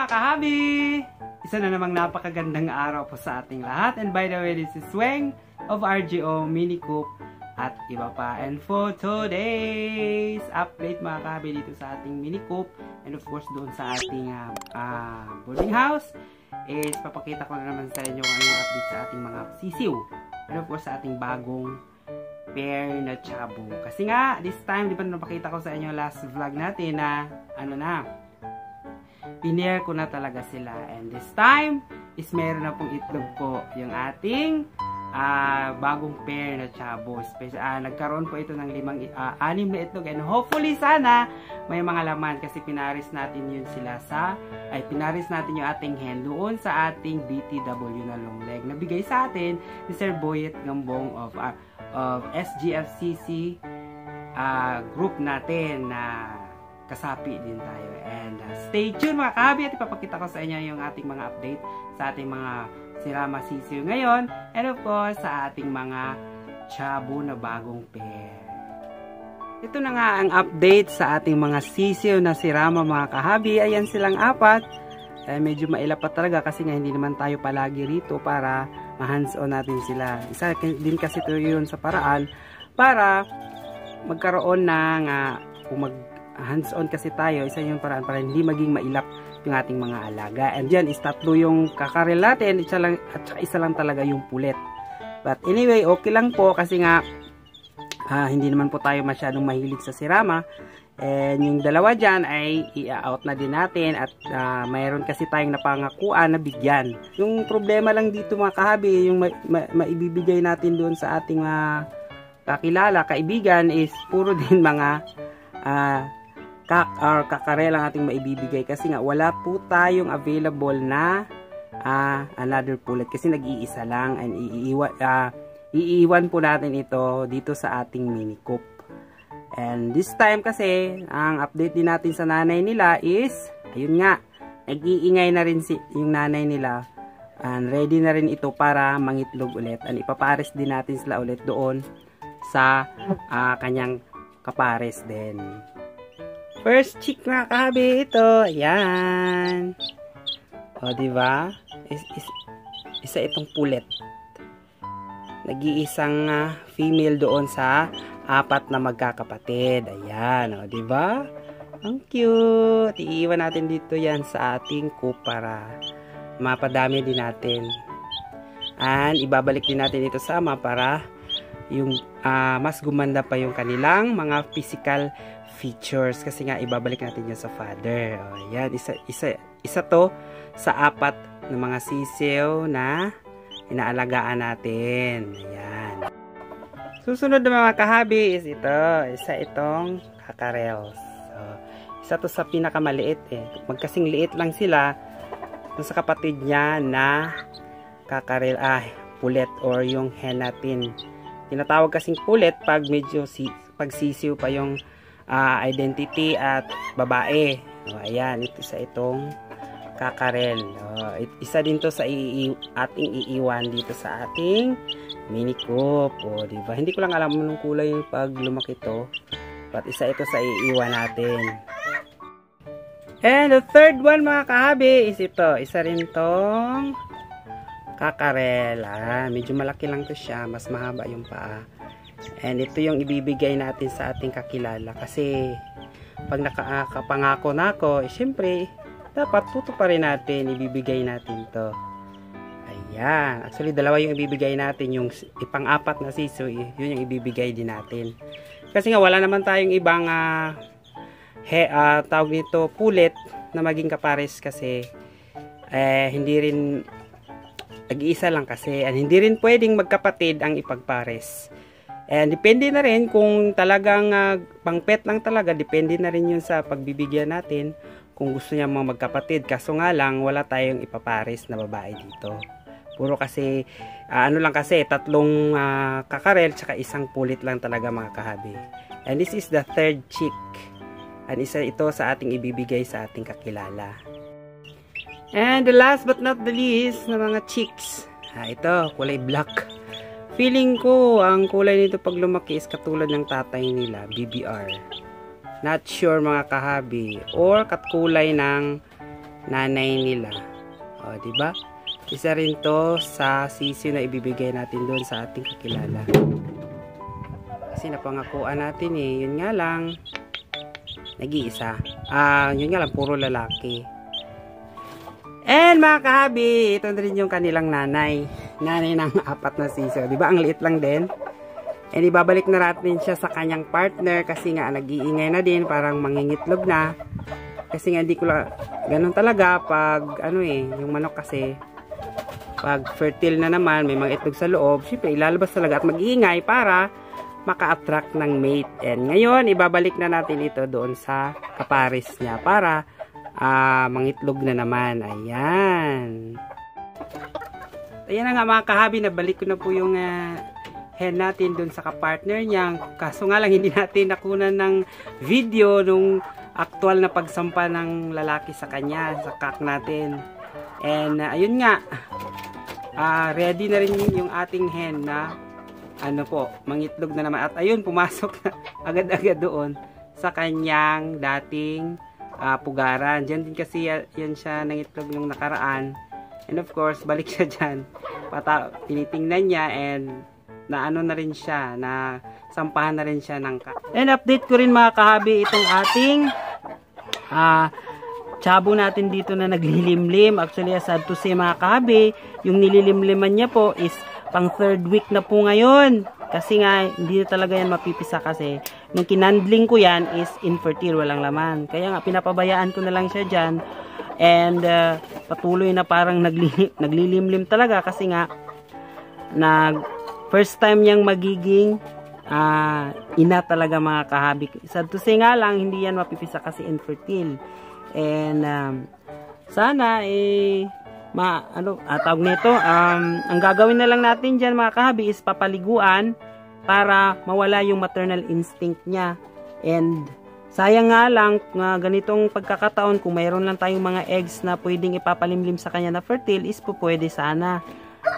mga kahabi! Isa na namang napakagandang araw po sa ating lahat. And by the way, this is Sweng of RGO Mini Coop at iba pa. And for today's update mga kahabi dito sa ating Mini Coop and of course doon sa ating boarding house is papakita ko na naman sa inyo kung anong update sa ating mga sisiw. And of course sa ating bagong pair na chabo. Kasi nga, this time, di ba napakita ko sa inyo last vlog natin na pinair ko na talaga sila. And this time is meron na pong itlog po yung ating bagong pair na chabo. Nagkaroon po ito ng 6 na itlog and hopefully sana may mga laman kasi pinaris natin yun sila pinaris natin yung ating hen doon sa ating BTW na long leg na bigay sa atin ni Sir Boyet Gambong of SGFCC group natin na kasapi din tayo. And stay tuned mga kahabi at ipapakita ko sa inyo yung ating mga update sa ating mga sirama sisiw ngayon and of course sa ating mga chabo na bagong pair. Ito na nga ang update sa ating mga sisiw na sirama mga kahabi. Ayan silang 4. Medyo maila pa talaga kasi nga hindi naman tayo palagi rito para ma-hands-on natin sila. Isa din kasi ito yun sa paraan para magkaroon ng kung mag-hands-on kasi tayo, isa yung paraan para hindi maging mailap yung ating mga alaga. And dyan is 3 yung kakarel natin, isa lang talaga yung pulet. But anyway, okay lang po kasi nga hindi naman po tayo masyadong mahilig sa sirama. And yung 2 dyan ay i-out na din natin at mayroon kasi tayong napangakuan na bigyan. Yung problema lang dito mga kahabi, yung maibibigay natin doon sa ating kakilala, kaibigan is puro din mga kakarel ang ating maibibigay kasi nga wala po tayong available na another pullet kasi nag-iisa lang and iiwan po natin ito dito sa ating mini coop. And this time kasi ang update din natin sa nanay nila is ayun nga, nag-iingay na rin yung nanay nila and ready na rin ito para mangitlog ulit and ipapares din natin sila ulit doon sa kanyang kapares din. First chick mga kahabi ito. Ayan. O, diba? Isa itong pulet. Nag-iisang female doon sa 4 na magkakapatid. Ayan. O, diba? Ang cute. Iiwan natin dito yan sa ating coop para mapadami din natin. And ibabalik din natin ito sama para yung mas gumanda pa yung kanilang mga physical features kasi nga ibabalik natin yan sa father. O, yan, isa to sa 4 na mga sisiw na inaalagaan natin. Ayan. Susunod na mga kahabi is ito. Isa itong kakarels. So, isa to sa pinakamaliit magkasing liit lang sila sa kapatid niya na kakarel pulet or yung hen natin. Tinatawag kasing pulet pag medyo pagsisiw pa yung identity at babae. O, ayan, isa itong kakarel. O, isa din to sa ating iiwan dito sa ating mini coop. O, diba? Hindi ko lang alam anong kulay yung pag lumaki to. But isa ito sa iiwan natin. And the third one mga kahabi is ito. Isa rin tong kakarel. Medyo malaki lang to siya. Mas mahaba yung paa. And ito yung ibibigay natin sa ating kakilala kasi pag nakapangako na ako, syempre dapat tutuparin natin, ibibigay natin to. Ayan, actually 2 yung ibibigay natin, yung ipang-4 na siso, yun yung ibibigay din natin kasi nga wala naman tayong ibang tawag nito pulet na maging kapares kasi hindi rin nag-iisa lang kasi and hindi rin pwedeng magkapatid ang ipagpares. And depende na rin kung talagang pang-pet lang talaga, depende na rin yun sa pagbibigyan natin kung gusto niya mga magkapatid. Kaso nga lang, wala tayong ipapares na babae dito. Puro kasi, lang kasi, 3 kakarel tsaka 1 pulit lang talaga mga kahabi. And this is the 3rd chick. And isa ito sa ating ibibigay sa ating kakilala. And the last but not the least na mga chicks. Ito, kulay black. Feeling ko, ang kulay nito pag lumaki is katulad ng tatay nila, BBR. Not sure mga kahabi. Or katkulay ng nanay nila. O, diba? Isa rin to sa sisiw na ibibigay natin doon sa ating kakilala. Kasi napangakuan natin eh. Yun nga lang, nag-iisa. Yun nga lang, puro lalaki. And mga kahabi, ito na rin yung kanilang nanay. Nanay ng 4 na sisiw. Diba? Ang liit lang din. And ibabalik na natin siya sa kanyang partner kasi nga nag-iingay na din. Parang mangingitlog na. Kasi nga hindi ko lang, ganun talaga pag yung manok kasi pag fertile na naman, may mga itlog sa loob, syempre ilalabas talaga at mag-iingay para maka-attract ng mate. And ngayon, ibabalik na natin ito doon sa kapares niya para mangitlog na naman. Ayan. Ayan na nga mga kahabi, nabalik ko na po yung hen natin dun sa kapartner niya. Kaso nga lang hindi natin nakunan ng video nung actual na pagsampa ng lalaki sa kanya, sa kak natin. And ayun nga, ready na rin yung ating hen na mangitlog na naman. At ayun, pumasok na agad-agad doon sa kanyang dating pugaran. Diyan din kasi yan siya nangitlog yung nakaraan. And of course, balik siya dyan. Tinitingnan niya and na na rin siya, na sampahan na rin siya ng And update ko rin mga kahabi itong ating tsabo natin dito na naglilimlim. Actually, sad to say mga kahabi, yung nililimliman niya po is pang 3rd week na po ngayon. Kasi nga, hindi talaga yan mapipisa kasi nung kinandling ko yan is infertile, walang laman. Kaya nga, pinapabayaan ko na lang siya dyan. And patuloy na parang naglilimlim talaga kasi nga, first time niyang magiging ina talaga mga kahabi. Sad to say nga lang, hindi yan mapipisa kasi infertile. And sana tawag nito, ang gagawin na lang natin dyan mga kahabi is papaliguan para mawala yung maternal instinct niya. And sayang nga lang ganitong pagkakataon, kung mayroon lang tayong mga eggs na pwedeng ipapalimlim sa kanya na fertile, is po pwede sana.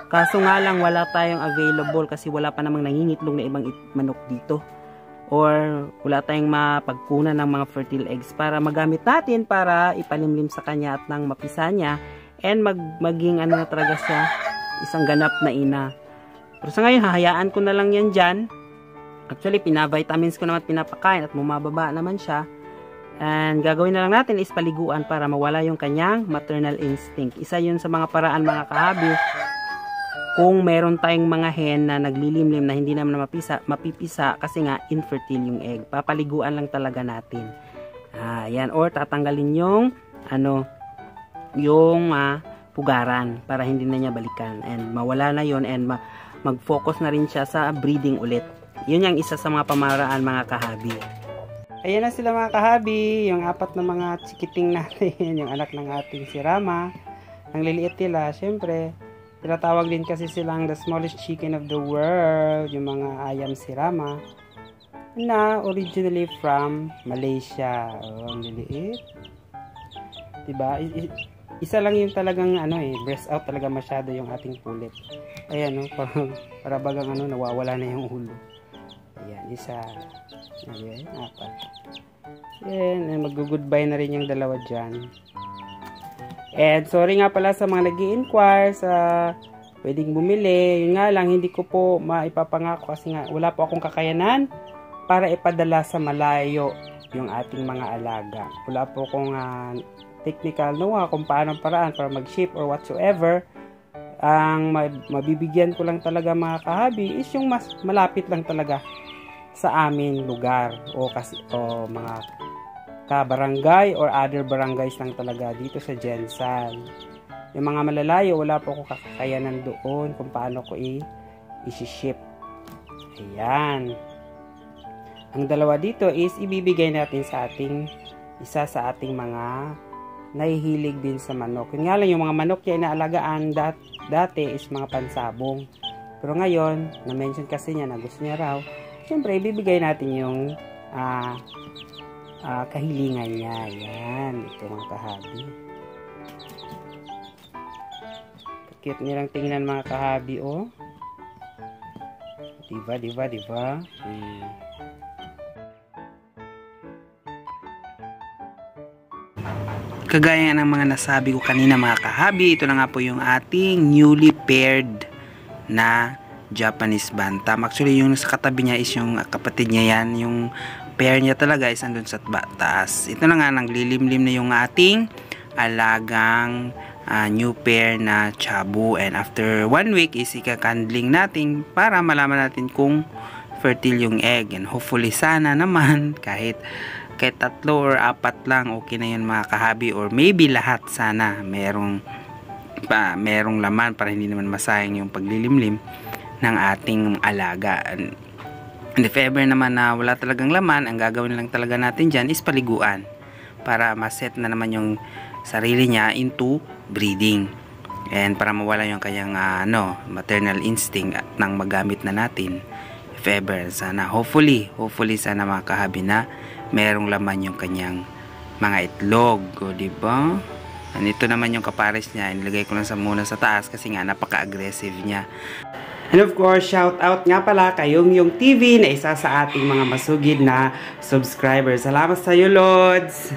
Kaso nga lang wala tayong available kasi wala pa namang nangingitlog na ibang manok dito. Or wala tayong mapagkunan ng mga fertile eggs para magamit natin para ipalimlim sa kanya at nang mapisa niya and maging na talaga siya, isang ganap na ina. Pero sa ngayon, hahayaan ko na lang yan dyan. Actually, pinavitamins ko naman at pinapakain at bumababa naman siya. And gagawin na lang natin is paliguan para mawala yung kanyang maternal instinct. Isa yun sa mga paraan mga kahabi. Kung meron tayong mga hen na naglilimlim na hindi naman mapipisa kasi nga infertile yung egg, papaliguan lang talaga natin. Yan, or tatanggalin yung pugaran para hindi na niya balikan and mawala na yon and mag-focus na rin siya sa breeding ulit. Yun yung isa sa mga pamaraan mga kahabi. Ayan na sila mga kahabi, yung 4 na mga chikiting natin, yung anak ng ating si Rama. Ang liliit nila, syempre, tinatawag din kasi silang the smallest chicken of the world, yung mga ayam si Rama, na originally from Malaysia. Ang liliit. Diba? Isa lang yung talagang breast out talaga masyado yung ating pulit. Ayan, para bagang nawawala na yung ulo. Ayan, isa. Ayan, 4. Ayan, mag-goodbye na rin yung dalawa dyan. And sorry nga pala sa mga nag-i-inquire sa pwedeng bumili. Yun nga lang, hindi ko po maipapangako kasi nga wala po akong kakayanan para ipadala sa malayo yung ating mga alaga. Wala po akong technical kung paano paraan para mag-ship or whatsoever. Ang mabibigyan ko lang talaga mga kahabi is yung mas malapit lang talaga sa aming lugar o mga ka-barangay or other barangays lang talaga dito sa Jensan. Yung mga malalayo, wala po akong kakayanan doon kung paano ko i-ship. Ayan. Ang dalawa dito is ibibigay natin sa isa sa ating mga nahihilig din sa manok. Yun nga lang, yung mga manok niya inaalagaan dati is mga pansabong. Pero ngayon, na-mention kasi niya na gusto niya raw, siyempre ibibigay natin yung kahilingan niya. Ayan, ito mga kahabi. Cute nilang tingnan mga kahabi, oh. Diba? Kagaya ng mga nasabi ko kanina mga kahabi, ito na nga po yung ating newly paired na Japanese Bantam. Actually, yung sa katabi niya is yung kapatid niya yan. Yung pair niya talaga is andun sa taas. Ito na nga, naglilimlim na yung ating alagang new pair na Chabu. And after 1 week is ikakandling natin para malaman natin kung fertile yung egg. And hopefully sana naman kahit 3 or 4 lang, okay na yun mga kahabi, or maybe lahat sana merong laman para hindi naman masayang yung paglilimlim ng ating alaga. And if ever naman na wala talagang laman, ang gagawin lang talaga natin dyan is paliguan para maset na naman yung sarili niya into breeding, and para mawala yung kanyang maternal instinct nang magamit na natin if ever. Sana hopefully sana mga kahabi na merong laman yung kanyang mga itlog, o diba? And ito naman yung kapares niya, nilagay ko lang muna sa taas kasi nga napaka-aggressive niya. And of course, shout out nga pala kayong yung TV na isa sa ating mga masugid na subscribers. Salamat sa iyo, Lods!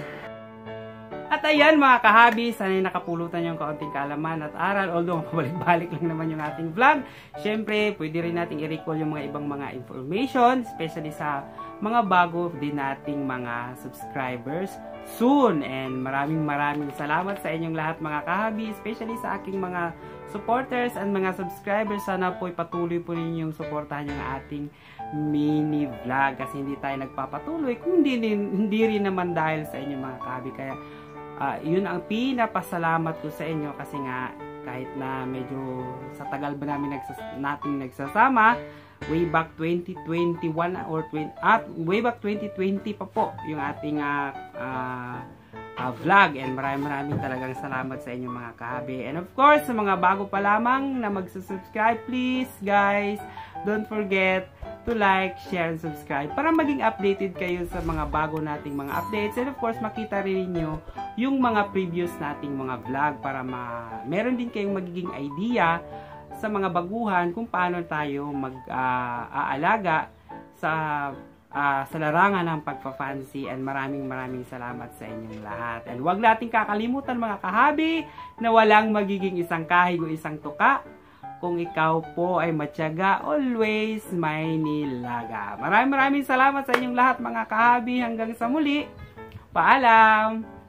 At ayan mga kahabi, sana'y nakapulutan yung kaunting kaalaman at aral. Although pabalik-balik lang naman yung ating vlog. Syempre, pwede rin nating i-recall yung mga ibang mga information, especially sa mga bago din nating mga subscribers soon. And maraming salamat sa inyong lahat mga kahabi, especially sa aking mga supporters and mga subscribers. Sana po patuloy po ninyong suportahan yung ating mini vlog kasi hindi tayo nagpapatuloy kung hindi rin naman dahil sa inyong mga kahabi. Kaya yun ang pinapasalamat ko sa inyo kasi nga kahit na medyo sa tagal ba namin nagsasama, way back 2021 or way back 2020 pa po yung ating vlog, and maraming talagang salamat sa inyo mga kahabi. And of course, sa mga bago pa lamang na magsusubscribe, please guys, don't forget to like, share, and subscribe para maging updated kayo sa mga bago nating mga updates. And of course, makita rin niyo yung mga previous nating mga vlog para meron din kayong magiging idea sa mga baguhan kung paano tayo mag-aalaga sa larangan ng pagpa-fancy. And maraming salamat sa inyong lahat. And huwag nating kakalimutan mga kahabi na walang magiging isang kahig o isang tuka kung ikaw po ay matyaga, always may nilaga. Maraming salamat sa inyong lahat mga kahabi. Hanggang sa muli. Paalam!